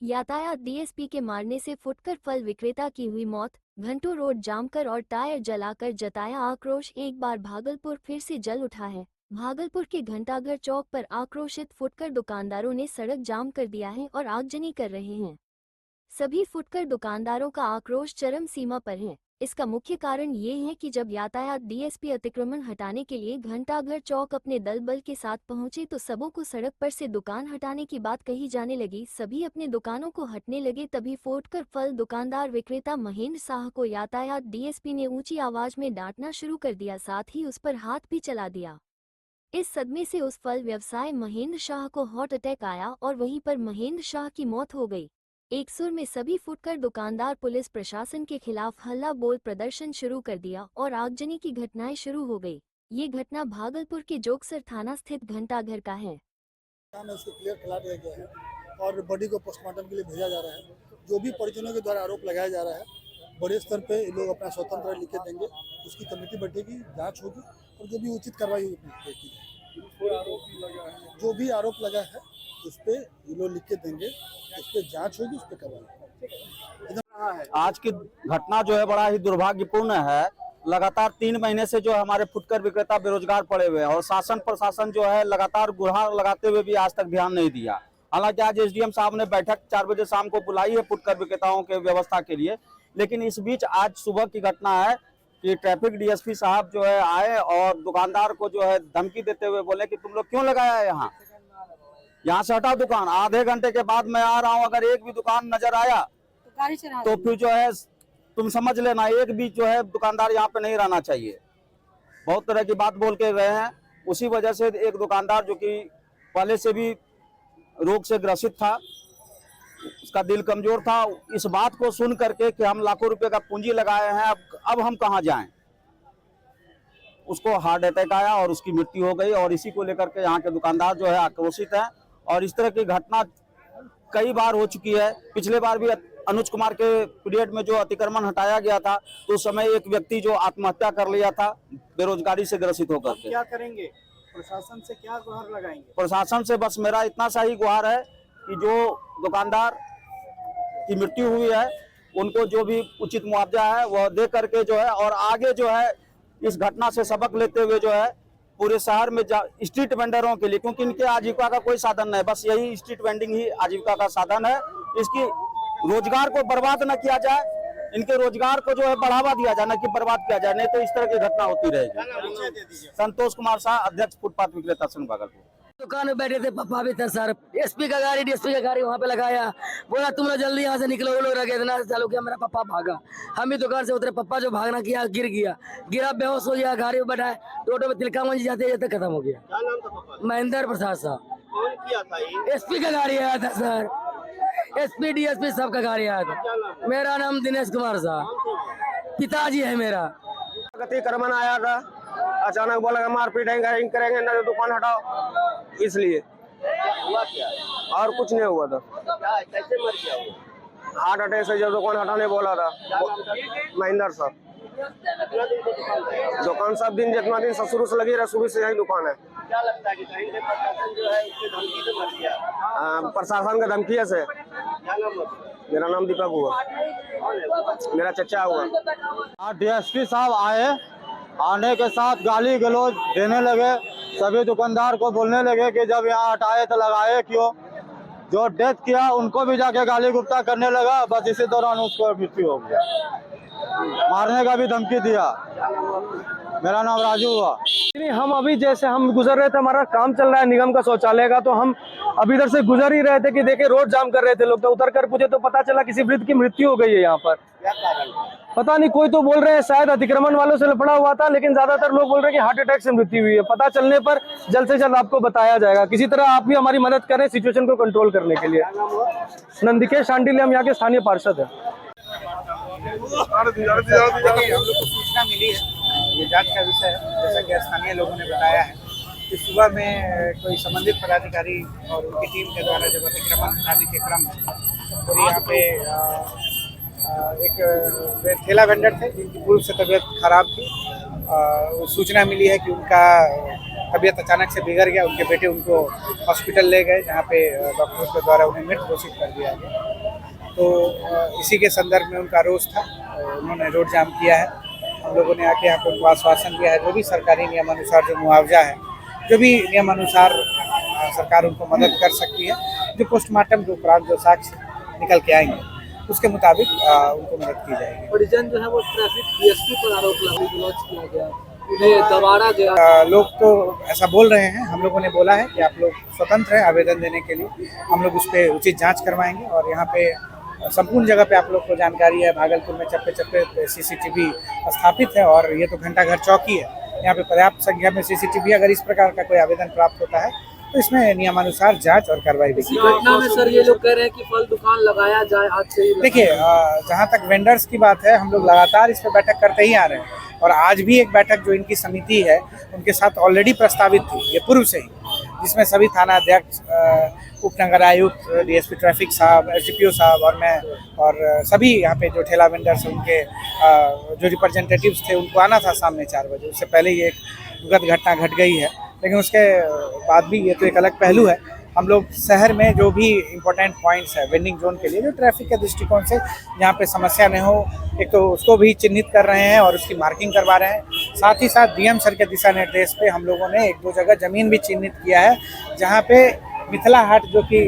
यातायात डीएसपी के मारने से फुटकर फल विक्रेता की हुई मौत। घंटों रोड जाम कर और टायर जलाकर जताया आक्रोश। एक बार भागलपुर फिर से जल उठा है। भागलपुर के घंटाघर चौक पर आक्रोशित फुटकर दुकानदारों ने सड़क जाम कर दिया है और आगजनी कर रहे हैं। सभी फुटकर दुकानदारों का आक्रोश चरम सीमा पर है। इसका मुख्य कारण ये है कि जब यातायात डीएसपी अतिक्रमण हटाने के लिए घंटाघर चौक अपने दल बल के साथ पहुंचे तो सबों को सड़क पर से दुकान हटाने की बात कही जाने लगी। सभी अपने दुकानों को हटने लगे। तभी फुटकर फल दुकानदार विक्रेता महेंद्र शाह को यातायात डीएसपी ने ऊंची आवाज में डांटना शुरू कर दिया, साथ ही उस पर हाथ भी चला दिया। इस सदमे से उस फल व्यवसायी महेंद्र शाह को हार्ट अटैक आया और वहीं पर महेंद्र शाह की मौत हो गई। एक सुर में सभी फुटकर दुकानदार पुलिस प्रशासन के खिलाफ हल्ला बोल प्रदर्शन शुरू कर दिया और आगजनी की घटनाएं शुरू हो गई। ये घटना भागलपुर के जोगसर थाना स्थित घंटाघर का है। उसको क्लियर करा दिया गया है और बॉडी को पोस्टमार्टम के लिए भेजा जा रहा है। जो भी परिजनों के द्वारा आरोप लगाया जा रहा है, बड़े स्तर पे ये लोग अपना स्वतंत्र लिख के देंगे। उसकी कमेटी बैठेगी, जांच होगी और जो भी उचित कार्रवाई होगी। जो भी आरोप लगा है उस पर ये लोग लिख के देंगे, उस पर जांच होगी, उस पर कार्रवाई। आज की घटना जो है बड़ा ही दुर्भाग्यपूर्ण है। लगातार 3 महीने से जो हमारे फुटकर विक्रेता बेरोजगार पड़े हुए हैं और शासन प्रशासन जो है लगातार गुहार लगाते हुए भी आज तक ध्यान नहीं दिया। हालांकि आज एसडीएम साहब ने बैठक 4 बजे शाम को बुलाई है फुटकर विक्रेताओं के व्यवस्था के लिए, लेकिन इस बीच आज सुबह की घटना है कि ट्रैफिक डीएसपी साहब जो है आए और दुकानदार को जो है धमकी देते हुए बोले कि तुम लोग क्यों लगाया है यहाँ से हटाओ दुकान। आधे घंटे के बाद मैं आ रहा हूँ, अगर एक भी दुकान नजर आया तो फिर जो है तुम समझ लेना एक भी जो है दुकानदार यहाँ पे नहीं रहना चाहिए। बहुत तरह की बात बोल के गए हैं। उसी वजह से एक दुकानदार जो कि पहले से भी रोग से ग्रसित था, उसका दिल कमजोर था, इस बात को सुन करके कि हम लाखों रुपए का पूंजी लगाए हैं, अब हम कहाँ जाएं, उसको हार्ट अटैक आया और उसकी मृत्यु हो गई। और इसी को लेकर के यहाँ के दुकानदार जो है आक्रोशित हैं और इस तरह की घटना कई बार हो चुकी है। पिछले बार भी अनुज कुमार के पीरियड में जो अतिक्रमण हटाया गया था तो उस समय एक व्यक्ति जो आत्महत्या कर लिया था बेरोजगारी से ग्रसित होकर के। क्या करेंगे? प्रशासन से क्या गुहार लगाएंगे? प्रशासन से बस मेरा इतना सा ही गुहार है कि जो दुकानदार की मृत्यु हुई है उनको जो भी उचित मुआवजा है वह दे करके जो है और आगे जो है इस घटना से सबक लेते हुए जो है पूरे शहर में स्ट्रीट वेंडरों के लिए, क्योंकि इनके आजीविका का कोई साधन नहीं, बस यही स्ट्रीट वेंडिंग ही आजीविका का साधन है। इसकी रोजगार को बर्बाद न किया जाए, इनके रोजगार को जो है बढ़ावा दिया जाए, न कि बर्बाद किया जाए, नहीं तो इस तरह की घटना होती रहेगी। संतोष कुमार शाह, अध्यक्ष फुटपाथ विक्रेता संघ भागलपुर। दुकान में बैठे थे, पप्पा भी था सर। एसपी का गाड़ी डीएसपी का गाड़ी वहाँ पे लगाया, बोला तुम लोग जल्दी यहाँ से निकलो। वो लोग रखे इतना चालू किया, मेरा पप्पा भागा। हम भी दुकान से उतरे, पप्पा जो भागना किया गिर गया, गिरा बेहोश हो गया। गाड़ी में बैठा टोटो में तिलकामंजी जाते जाते खत्म हो गया। महेंद्र प्रसाद साहब। एसपी का गाड़ी आया था सर, एसपी डीएसपी सबका गाड़ी आया था। मेरा नाम दिनेश कुमार साहब, पिताजी है मेरा। अतिक्रमण आया था, अचानक बोला मारपीट करेंगे ना, दुकान हटाओ, इसलिए। हुआ क्या? और कुछ नहीं हुआ था। कैसे मर गया वो? हार्ट अटैक से जब दुकान हटाने बोला था महेंद्र साहब। दुकान सब दिन जितना दिन शुरू से लगी रहा, शुरू से यही दुकान है। क्या लगता है कि कहीं से प्रशासन जो है उसके धमकी से मर गया? प्रशासन का धमकी से। क्या नाम है? मेरा नाम दीपक हुआ, मेरा चचा हुआ। डीएसपी साहब आए, आने के साथ गाली गलौज देने लगे, सभी दुकानदार को बोलने लगे कि जब यहाँ हटाए तो लगाए क्यों। जो डेथ किया उनको भी जाके गाली गुप्ता करने लगा, बस इसी दौरान उसको मृत्यु हो गया। मारने का भी धमकी दिया। मेरा नाम राजू हुआ। हम अभी जैसे हम गुजर रहे थे, हमारा काम चल रहा है निगम का शौचालय का, तो हम अभी इधर से गुजर ही रहे थे कि देखे रोड जाम कर रहे थे लोग, तो उतर कर पूछे तो पता चला किसी वृद्ध की मृत्यु हो गई है यहाँ पर। क्या कारण? पता नहीं, कोई तो बोल रहे हैं शायद अतिक्रमण वालों से लफड़ा हुआ था, लेकिन ज्यादातर लोग बोल रहे हैं कि हार्ट अटैक से मृत्यु हुई है। पता चलने पर जल्द से जल्द आपको बताया जाएगा। किसी तरह आप भी हमारी मदद करें सिचुएशन को कंट्रोल करने के लिए। नंदिकेश शांडिल, हम यहाँ के स्थानीय पार्षद है। देखिए, हम लोग को सूचना मिली है, ये जांच का विषय है। जैसा कि स्थानीय लोगों ने बताया है कि सुबह में कोई संबंधित पदाधिकारी और उनकी टीम के द्वारा जब अतिक्रमण हटाने के क्रम में और यहाँ पे एक ठेला वेंडर थे जिनकी पूर्व से तबीयत खराब थी। सूचना मिली है कि उनका तबीयत अचानक से बिगड़ गया। उनके बेटे उनको हॉस्पिटल ले गए, जहाँ पे डॉक्टरों के द्वारा उन्हें मृत घोषित कर दिया गया। तो इसी के संदर्भ में उनका रोष था, उन्होंने रोड जाम किया है। हम लोगों ने आके यहाँ पे उनको आश्वासन दिया है, जो भी सरकारी नियमानुसार जो मुआवजा है, जो भी नियमानुसार सरकार उनको मदद कर सकती है, जो पोस्टमार्टम के उपरांत जो साक्ष्य निकल के आएंगे उसके मुताबिक उनको मदद की जाएगी। परिजन जो है वो ट्रैफिक डीएसपी पर आरोप किया गया, उन्हें दबाड़ा गया। लोग तो ऐसा बोल रहे हैं, हम लोगों ने बोला है कि आप लोग स्वतंत्र हैं आवेदन देने के लिए, हम लोग उस पर उचित जांच करवाएंगे। और यहाँ पे संपूर्ण जगह पे आप लोग को जानकारी है, भागलपुर में चप्पे चप्पे पे CCTV स्थापित है और ये तो घंटाघर चौकी है, यहाँ पे पर्याप्त संख्या में CCTV। अगर इस प्रकार का कोई आवेदन प्राप्त होता है तो इसमें नियमानुसार जांच और कार्रवाई भी की जाएगी। घटना में सर ये लोग कह रहे हैं कि फल दुकान लगाया जाए आज से ही। देखिए, जहाँ तक वेंडर्स की बात है, हम लोग लगातार इस पर बैठक करते ही आ रहे हैं और आज भी एक बैठक जो इनकी समिति है उनके साथ ऑलरेडी प्रस्तावित थी ये पूर्व से ही, जिसमें सभी थाना अध्यक्ष, उपनगर आयुक्त, DSP ट्रैफिक साहब, SDPO साहब और मैं और सभी यहाँ पे जो ठेला वेंडर्स उनके जो रिप्रेजेंटेटिव्स थे उनको आना था सामने 4 बजे। उससे पहले ये एक दुखद घटना घट गई है, लेकिन उसके बाद भी ये तो एक अलग पहलू है। हम लोग शहर में जो भी इम्पोर्टेंट पॉइंट्स है वेंडिंग जोन के लिए, जो ट्रैफिक के दृष्टिकोण से जहाँ पे समस्या नहीं हो, एक तो उसको भी चिन्हित कर रहे हैं और उसकी मार्किंग करवा रहे हैं। साथ ही साथ DM सर के दिशा निर्देश पे हम लोगों ने 1-2 जगह ज़मीन भी चिन्हित किया है, जहाँ पे मिथिला हाट जो कि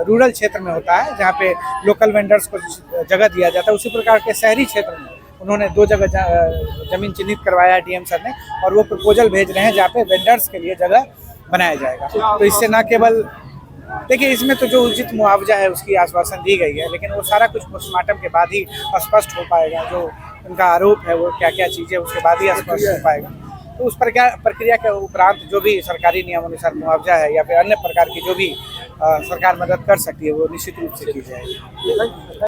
रूरल क्षेत्र में होता है, जहाँ पे लोकल वेंडर्स को जगह दिया जाता है, उसी प्रकार के शहरी क्षेत्र में उन्होंने 2 जगह ज़मीन चिन्हित करवाया है DM सर ने, और वो प्रपोजल भेज रहे हैं जहाँ पे वेंडर्स के लिए जगह बनाया जाएगा। तो इससे न केवल देखिए, इसमें तो जो उचित मुआवजा है उसकी आश्वासन दी गई है, लेकिन वो सारा कुछ पोस्टमार्टम के बाद ही स्पष्ट हो पाएगा। जो उनका आरोप है वो क्या क्या चीज़ें, उसके बाद ही स्पष्ट हो पाएगा। तो उस प्रक्रिया के उपरांत जो भी सरकारी नियमानुसार मुआवजा है या फिर अन्य प्रकार की जो भी सरकार मदद कर सकती है वो निश्चित रूप से की जाएगी।